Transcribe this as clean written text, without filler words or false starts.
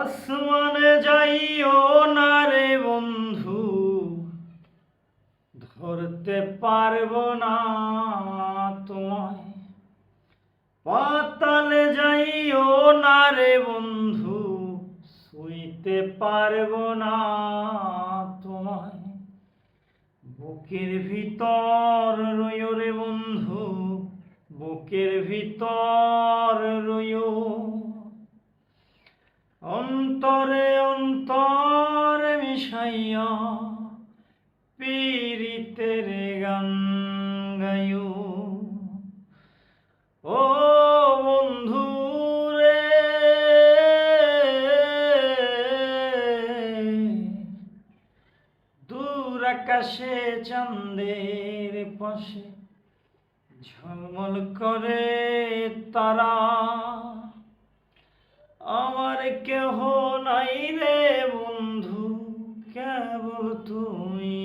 আসমানে যাইও না রে বন্ধু, ধরতে পারবো না তোমায়। পাতালে যাইও না রে বন্ধু, শুইতে পারবো না তোমায়। বুকের ভিতর রইও রে বন্ধু, বুকের ভিতর রইও। অন্তরে অন্তরে মিশাইয়া পীড়িতের গান গাইও। ও বন্ধু রে, দূর আকাশে চাঁদের পাশে ঝলমল করে তারা। আমার কেহ নাই রে বন্ধু, কেবল তুমি।